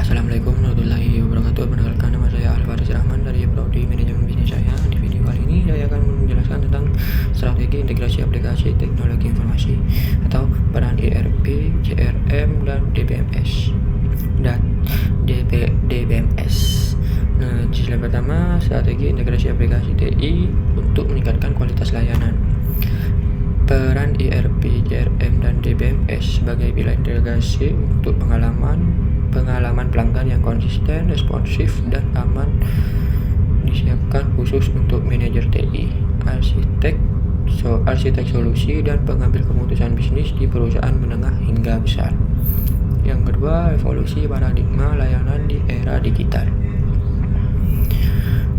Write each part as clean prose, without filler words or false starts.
Assalamualaikum warahmatullahi wabarakatuh. Perkenalkan, nama saya Alfaris Rahman dari Prodi Manajemen Bisnis saya. Di video kali ini saya akan menjelaskan tentang strategi integrasi aplikasi teknologi informasi atau peran ERP, CRM, dan DBMS. Nah, di slide pertama, strategi integrasi aplikasi TI untuk meningkatkan kualitas layanan. Peran ERP, CRM, dan DBMS sebagai pilar integrasi untuk pengalaman pelanggan yang konsisten, responsif, dan aman disiapkan khusus untuk manajer TI, arsitek solusi, dan pengambil keputusan bisnis di perusahaan menengah hingga besar. Yang kedua, evolusi paradigma layanan di era digital.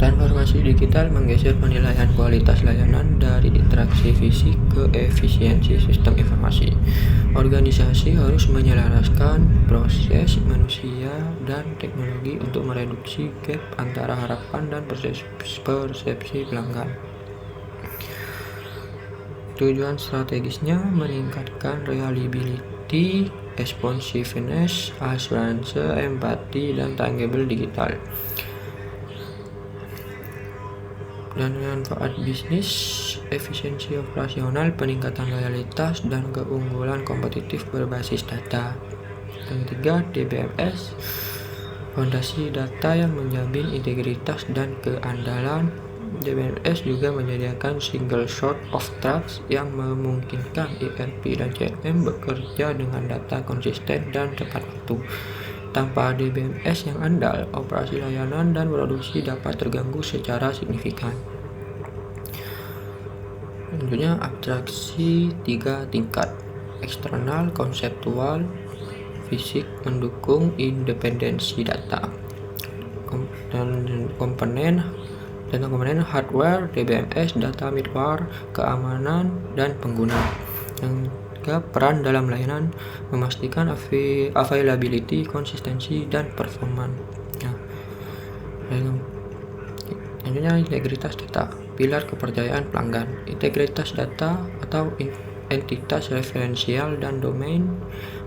Transformasi digital menggeser penilaian kualitas layanan dari interaksi fisik ke efisiensi sistem informasi. Organisasi harus menyelaraskan proses manusia dan teknologi untuk mereduksi gap antara harapan dan persepsi pelanggan. Tujuan strategisnya meningkatkan reliability, responsiveness, assurance, empati, dan tangible digital. Dan manfaat bisnis, efisiensi operasional, peningkatan loyalitas, dan keunggulan kompetitif berbasis data. Yang ketiga, DBMS, fondasi data yang menjamin integritas dan keandalan. DBMS juga menyediakan single source of truth yang memungkinkan ERP dan CRM bekerja dengan data konsisten dan tepat waktu. Tanpa DBMS yang andal, operasi layanan dan produksi dapat terganggu secara signifikan. Tentunya abstraksi 3 tingkat: eksternal, konseptual, fisik, mendukung independensi data. Komponen hardware, DBMS, data middleware, keamanan, dan pengguna. Yang peran dalam layanan memastikan availability, konsistensi, dan performan. Selanjutnya, integritas data, pilar kepercayaan pelanggan. Integritas data atau entitas referensial dan domain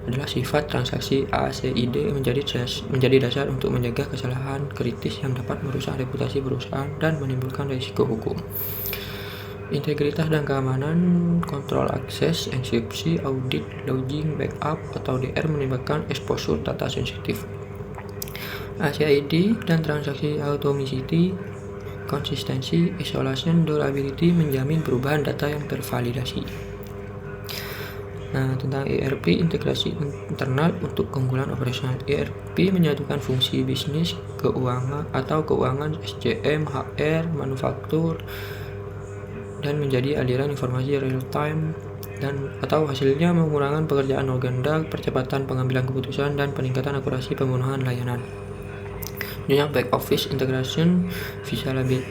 adalah sifat transaksi ACID menjadi dasar untuk menjaga kesalahan kritis yang dapat merusak reputasi perusahaan dan menimbulkan risiko hukum. Integritas dan keamanan, kontrol akses, enkripsi, audit, logging, backup, atau DR menimbulkan exposure data sensitif. ACID dan transaksi automaticity, konsistensi, isolation, durability menjamin perubahan data yang tervalidasi. Nah, tentang ERP, integrasi internal untuk keunggulan operasional. ERP menyatukan fungsi bisnis, keuangan, SCM, HR, manufaktur, dan menjadi aliran informasi real time atau hasilnya mengurangi pekerjaan organda, percepatan pengambilan keputusan, dan peningkatan akurasi pemenuhan layanan. Yang back office integration, visibility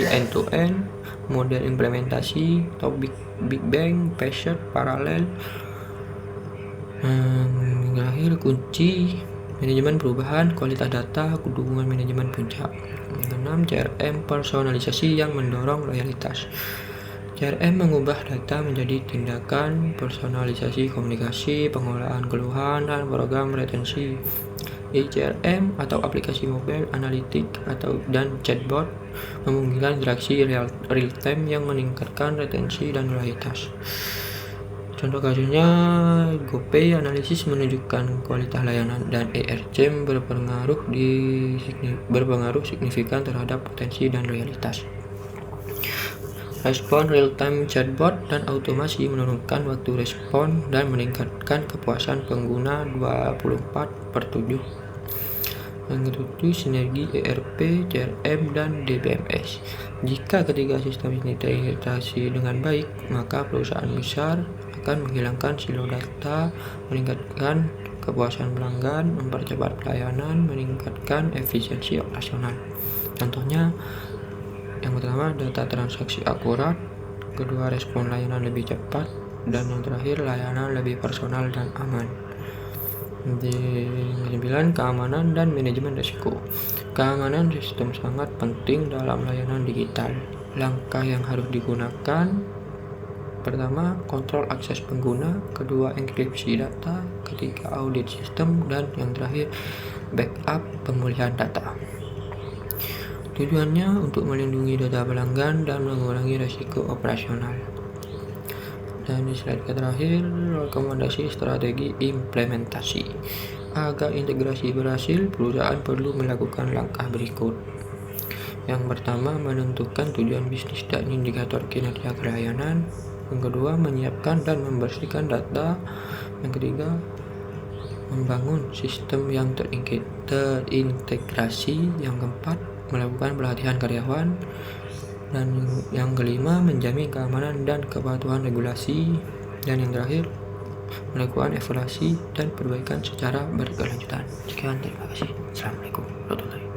end to end, model implementasi, topik Big Bang, patient, paralel. Terakhir, kunci manajemen perubahan, kualitas data, dukungan manajemen puncak. Yang keenam, CRM, personalisasi yang mendorong loyalitas. CRM mengubah data menjadi tindakan, personalisasi komunikasi, pengolahan keluhan, dan program retensi. CRM atau aplikasi mobile, analitik, dan chatbot memungkinkan interaksi real time yang meningkatkan retensi dan loyalitas. Contoh kasusnya, GoPay analisis menunjukkan kualitas layanan, dan ERCM berpengaruh signifikan terhadap potensi dan loyalitas. Respon real-time chatbot dan automasi menurunkan waktu respon dan meningkatkan kepuasan pengguna 24/7. Yang ketujuh, sinergi ERP, CRM, dan DBMS. Jika ketiga sistem ini terintegrasi dengan baik, maka perusahaan besar akan menghilangkan silo data, meningkatkan kepuasan pelanggan, mempercepat pelayanan, meningkatkan efisiensi operasional. Contohnya, yang pertama, data transaksi akurat, kedua, respon layanan lebih cepat, dan yang terakhir, layanan lebih personal dan aman. Di 9, keamanan dan manajemen risiko. Keamanan sistem sangat penting dalam layanan digital. Langkah yang harus digunakan Pertama, kontrol akses pengguna. Kedua, enkripsi data. Ketiga, audit sistem. Dan yang terakhir, backup pemulihan data. Tujuannya untuk melindungi data pelanggan dan mengurangi risiko operasional. Dan di slide terakhir, rekomendasi strategi implementasi. Agar integrasi berhasil, perusahaan perlu melakukan langkah berikut. Yang pertama, menentukan tujuan bisnis dan indikator kinerja pelayanan. Yang kedua, menyiapkan dan membersihkan data. Yang ketiga, membangun sistem yang terintegrasi. Yang keempat, melakukan pelatihan karyawan. Dan yang kelima, menjamin keamanan dan kepatuhan regulasi. Dan yang terakhir, melakukan evaluasi dan perbaikan secara berkelanjutan. Sekian, terima kasih. Assalamualaikum warahmatullahi wabarakatuh.